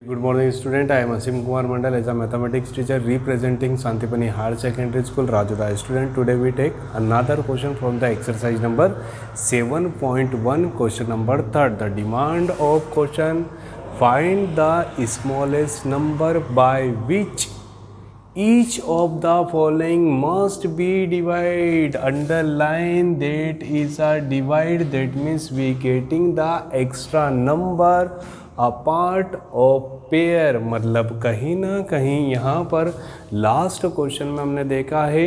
Good morning, student. I am Asim Kumar Mandal as a mathematics teacher representing Santipani Higher Secondary School, Rajura. Student, today we take another question from the exercise number 7.1, question number 3. The demand of question: find the smallest number by which each of the following must be divided. Underline that is a divide, that means we getting the extra number a part of pair. मतलब कहीं ना कहीं यहाँ पर last question में हमने देखा है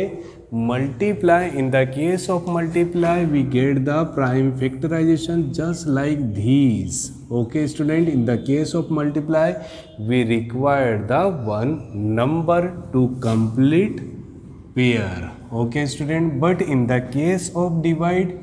multiply. In the case of multiply we get the prime factorization just like these. Okay student, in the case of multiply we require the one number to complete pair. Okay student, but in the case of divide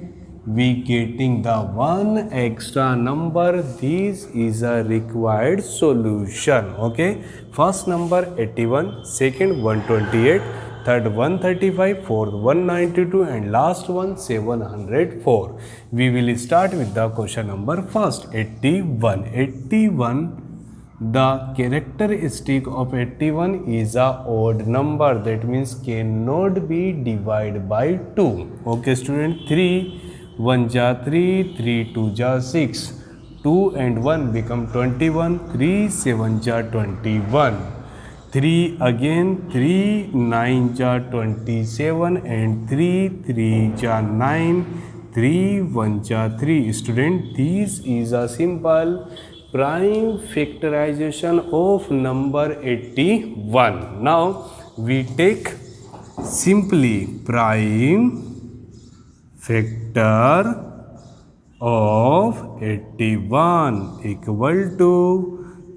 we getting the one extra number. This is a required solution. Okay, first number 81, second 128, third 135, fourth 192 and last one 704. We will start with the question number first. 81. The characteristic of 81 is a odd number, that means cannot be divided by 2. Okay student, 3 1 ja 3, 3 2 ja 6, 2 and 1 become 21, 3 7 ja 21, 3 again 3 9 ja 27 and 3 3 ja 9, 3 1 ja 3. Student, this is a simple prime factorization of number 81. Now we take simply prime factor of 81 equal to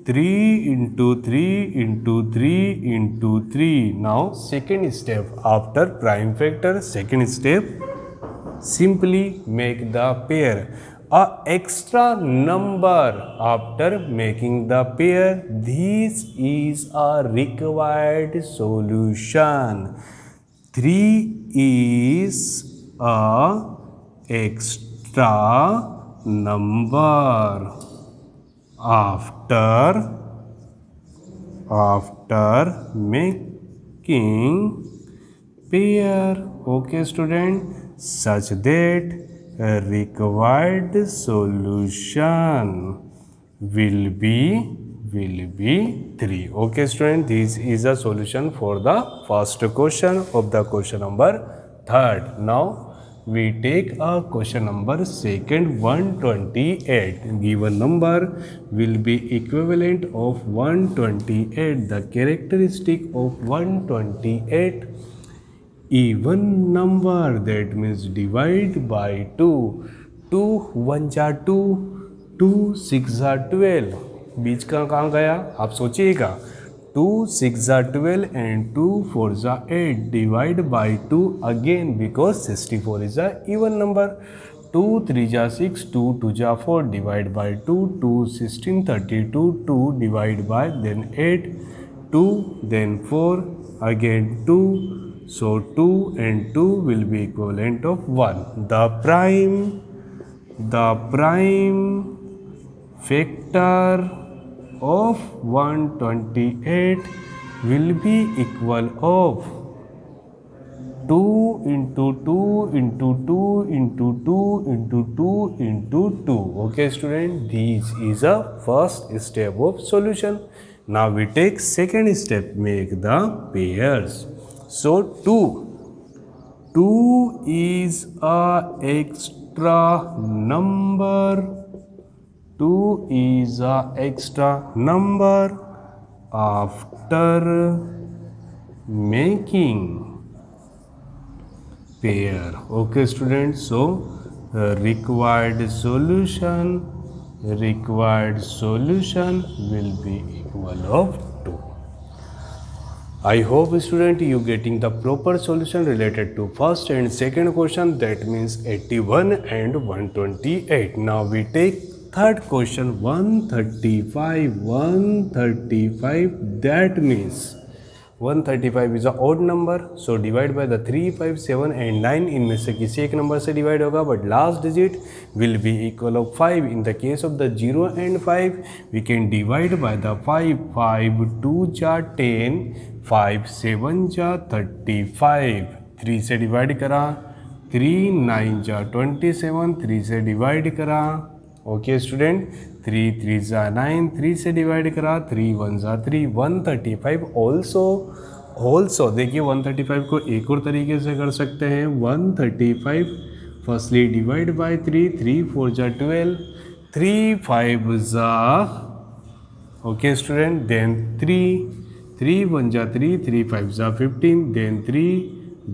3 into 3 into 3 into 3. Now second step after prime factor, second step, simply make the pair a extra number after making the pair. This is a required solution. 3 is a extra number after making pair. Okay student, such that required solution will be 3. Okay student, this is a solution for the first question of the question number 3rd. Now we take a question number second, 128. Given number will be equivalent of 128. The characteristic of 128: even number, that means divide by 2. 2 1 जा 2, 2 6 जा 12. बीच का कहाँ गया आप सोचिएगा. 2 6 जा 12 and 2 4 जा 8. Divide by 2 again because 64 is a even number. 2 3 जा 6, 2 2 जा 4. Divide by 2, 2 16 32, 2 divide by then 8, 2 then 4 again 2. So 2 and 2 will be equivalent of 1. The prime factor of 128 will be equal of 2 into 2 into 2 into 2 into 2 into 2. Okay student, this is a first step of solution. Now we take second step, make the pairs. So 2 is a extra number. 2 is a extra number after making pair. Okay students, so required solution will be equal of 2. I hope student you getting the proper solution related to first and second question, that means 81 and 128. Now we take third question, 135. That means 135 is a odd number, so divide by the 3, 5, 7 and 9, इनमें से किसी एक नंबर से divide होगा, but last digit will be equal of 5. In the case of the 0 and 5 we can divide by the 5. 5 2 जा 10, 5 7 जा 35, 3 से डिवाइड करा, 3 9 जा 27, 3 से डिवाइड करा. ओके स्टूडेंट, 3 3 जा 9, 3 से डिवाइड करा, 3 1 जा 3, 135. ऑल्सो देखिए 135 को एक और तरीके से कर सकते हैं. 135 फर्स्टली डिवाइड बाय 3, 3 4 जा 12, 3 5 जा, ओके स्टूडेंट, देन 3 1 जा 3, 3 5 जा 15, then 3,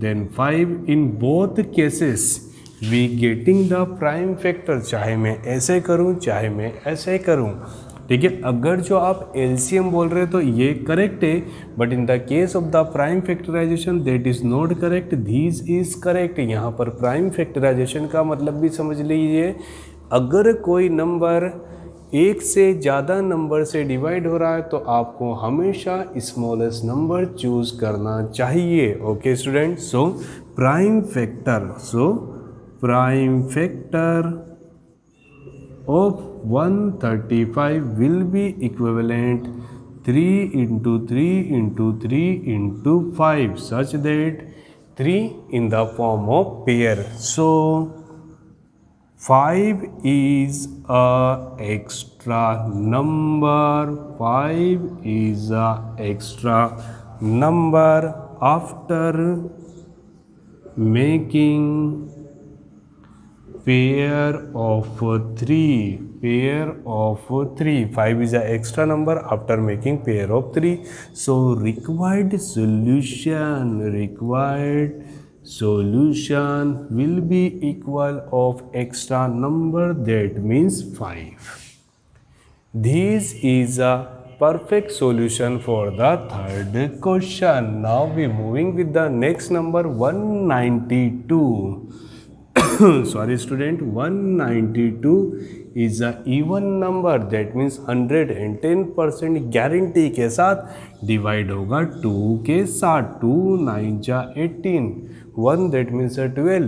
then 5. In both cases we getting the prime factor. चाहे मैं ऐसे करूं चाहे मैं ऐसे करूं, ठीक है. अगर जो आप एलसीएम बोल रहे हैं तो ये करेक्ट है, but in the case of the prime factorization that is not correct, this is correct. यहाँ पर प्राइम फैक्टराइजेशन का मतलब भी समझ लीजिए. अगर कोई नंबर एक से ज़्यादा नंबर से डिवाइड हो रहा है तो आपको हमेशा स्मॉलेस्ट नंबर चूज करना चाहिए. Okay student, so prime factor of 135 will be equivalent 3 into 3 into 3 into 5, such that 3 in the form of pair. So 5 is a extra number. 5 is a extra number after making pair of 3. 5 is an extra number after making pair of 3. So required solution will be equal of extra number, that means 5. This is a perfect solution for the third question. Now we moving with the next number 192. Sorry student, 192 is a even number, that means 110% guarantee के साथ divide होगा 2 के साथ. 2 9 जा 18, 1 that means 12,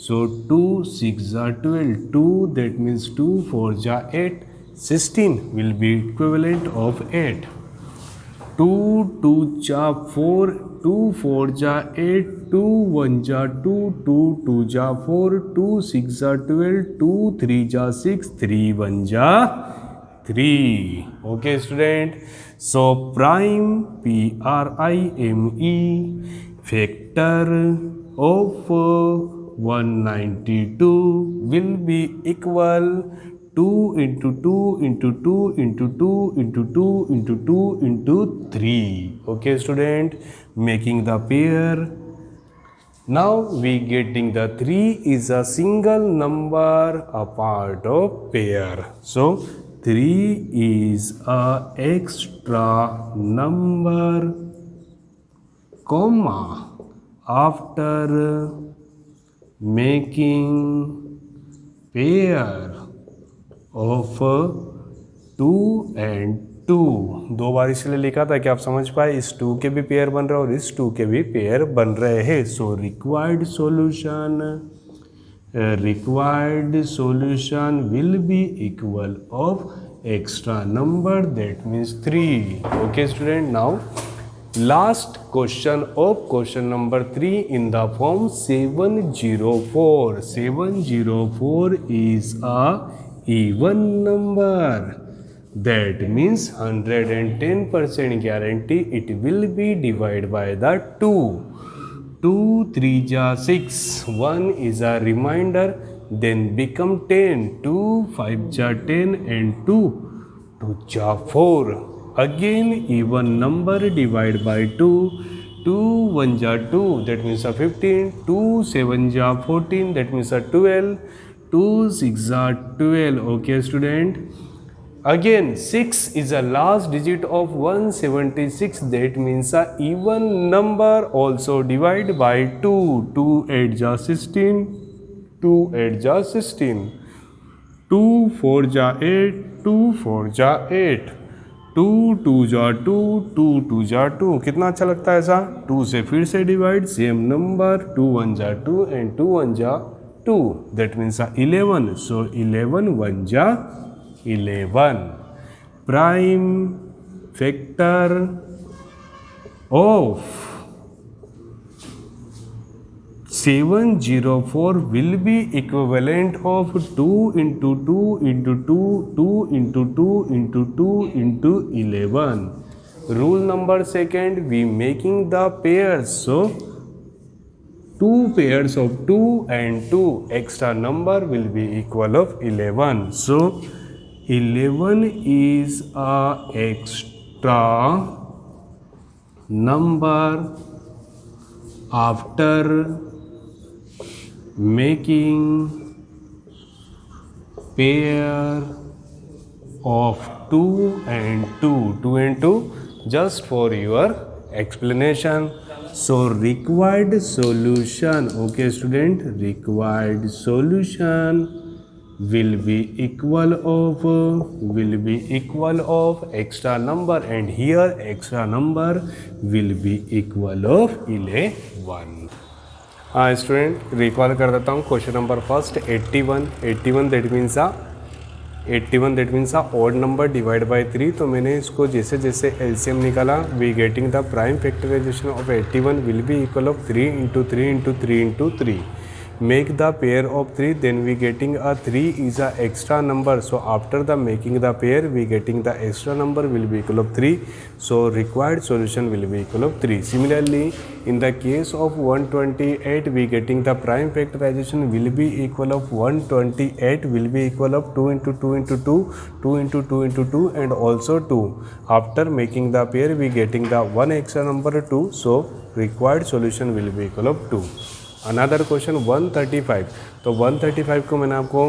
so 2 6 जा 12, 2 that means 2 4 जा 8, 16 will be equivalent of 8. 2 2 जा 4, 2 4 जा 8, 2 1 जा 2, 2 2 जा 4, 2 6 जा 12, 2 3 जा 6, 3 1 जा 3. Okay student, so prime PRIME factor of 192 will be equal 2 into 2 into 2 into 2 into 2 into 2 into 3. Okay student, making the pair. Now we getting the 3 is a single number, a part of pair. So 3 is a extra number, comma, after making pair of 2 and 2. दो बार इसलिए लिखा था कि आप समझ पाए, इस 2 के भी पेयर बन रहे हैं और इस 2 के भी पेयर बन रहे हैं. So required solution will be equal of extra number, that means 3. Okay student, now last question of question number 3 in the form 704. 704 is a even number, that means 110% guarantee it will be divided by the 2. 2 3 ja 6, 1 is a reminder, then become 10. 2 5 ja 10 and 2 2 ja 4. Again even number, divide by 2. 2 1 ja 2, that means a 15. 2 7 ja 14, that means a 12. 2 6 ja 12. Okay student, again 6 is a last digit of 176, that means a even number, also divide by 2. 2 8 ja 16, 2 8 ja 16. 2 4 ja 8, 2 4 ja 8. 2 जा 2 जा 2, कितना अच्छा लगता है ऐसा। 2 से फिर से डिवाइड, सेम नंबर, 2 1 जा 2 एंड 2 1 जा 2, दैट मीन्स 11, सो 11 1 जा 11। Prime factor of 704 will be equivalent of 2 into 2 into 2, 2 into 2 into 2 into 11. Rule number second, we making the pairs. So 2 pairs of 2 and 2 extra number will be equal of 11. So 11 is a extra number after making pair of 2 and 2, 2 and 2, just for your explanation. So required solution, okay student, required solution will be equal of extra number, and here extra number will be equal of 11. हाँ student, recall कर देता हूँ question number first 81 that means odd number divide by 3। तो मैंने इसको जैसे जैसे LCM निकाला, we getting the prime factorization of 81 will be equal of 3 into 3 into 3 into 3। Make the pair of 3, then we getting a 3 is a extra number, so after the making the pair we getting the extra number will be equal of 3, so required solution will be equal of 3. Similarly, in the case of 128 we getting the prime factorization will be equal of 128 will be equal of 2 into 2 into 2, 2 into 2 into 2 and also 2. After making the pair we getting the one extra number 2, so required solution will be equal of 2. Another question 135। तो 135 को मैंने आपको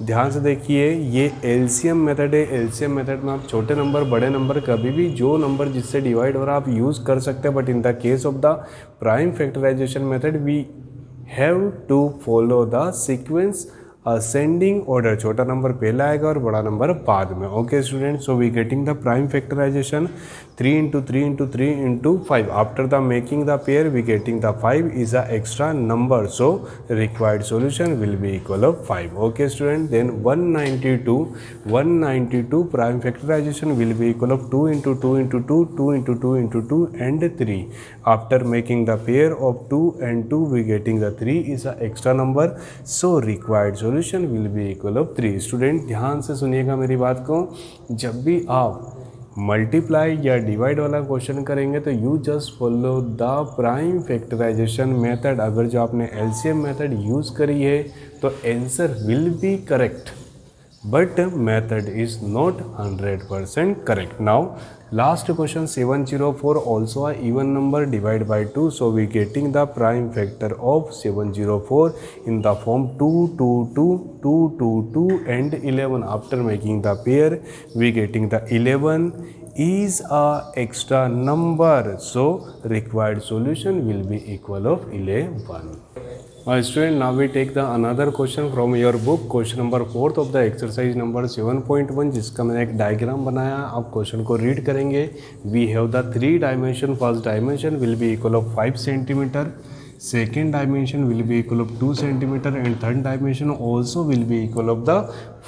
ध्यान से देखिए, ये LCM method है। LCM method में आप छोटे नंबर बड़े नंबर कभी भी जो नंबर जिससे डिवाइड हो रहा है आप यूज़ कर सकते हैं, but in the case of the prime factorization method we have to follow the sequence ascending order. छोटा नंबर पहला आएगा और बड़ा नंबर बाद में। Okay student, so we getting the prime factorization 3 into 3 into 3 into 5. After the making the pair we getting the 5 is a extra number, so required solution will be equal of 5. Okay student, then 192 prime factorization will be equal of 2 into 2 into 2, 2 into 2 into 2 and 3. After making the pair of 2 and 2 we getting the 3 is a extra number, so required solution will be equal of 3. Student ध्यान से सुनिएगा मेरी बात को, जब भी आप multiply या डिवाइड वाला क्वेश्चन करेंगे तो you just follow the prime factorization method. अगर जो आपने एलसीएम मेथड यूज़ करी है तो answer will be correct, but method is not 100% correct. Now last question 704 also a even number divide by 2, so we getting the prime factor of 704 in the form 2 2 2 2 2 2 and 11. After making the pair we getting the 11 is a extra number, so required solution will be equal of 11. Student, now we take the another question from your book, question number 4th of the exercise number 7.1, जिसका मैंने एक diagram बनाया। आप question को read करेंगे। We have the 3 dimension. First dimension will be equal of 5 centimetre, second dimension will be equal of 2 centimeter and third dimension also will be equal of the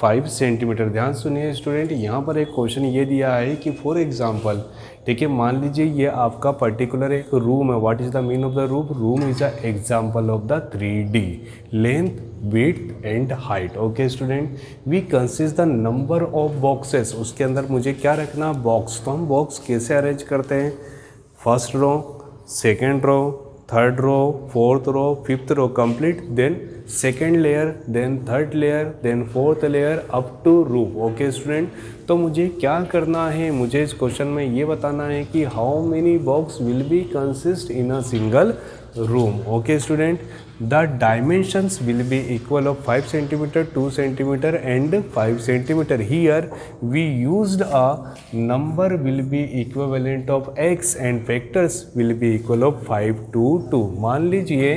5 centimeter. ध्यान सुनिए student, यहाँ पर एक question ये दिया है कि फॉर एग्जांपल, ठीक है, मान लीजिए ये आपका पर्टिकुलर एक रूम है। What is the mean of the room? Room is a example of the 3D length, width and height. Okay student, we consist the number of boxes. उसके अंदर मुझे क्या रखना? बॉक्स। तो हम बॉक्स कैसे अरेंज करते हैं? First row, second row, third row, fourth row, fifth row complete, then second layer, then third layer, then fourth layer up to roof. Okay student, तो मुझे क्या करना है? मुझे इस क्वेश्चन में ये बताना है कि how many box will be consist in a single room. Okay student, the dimensions will be equal of 5 centimeter, 2 centimeter and 5 centimeter. Here we used a number will be equivalent of x and factors will be equal of 5 to 2. मान लीजिए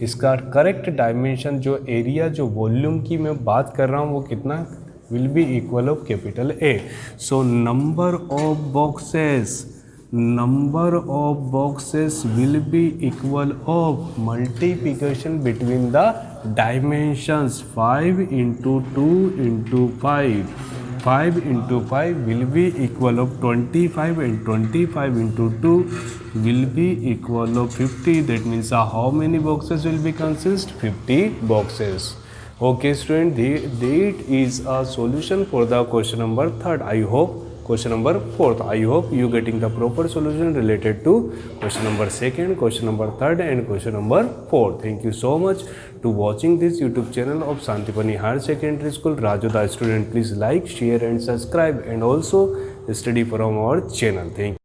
इसका correct dimension, जो area, जो volume की मैं बात कर रहा हूँ, वो कितना will be equal of capital A. So number of boxes will be equal of multiplication between the dimensions. 5 into 2 into 5. 5 into 5 will be equal of 25, and 25 into 2 will be equal of 50. That means how many boxes will be consist? 50 boxes. Okay student, that is a solution for the question number 3rd. I hope question number 4th. I hope you getting the proper solution related to question number 2nd, question number 3rd and question number 4th. Thank you so much to watching this YouTube channel of Santipani Higher Secondary School Rajoda student. Please like, share and subscribe, and also study from our channel. Thank you.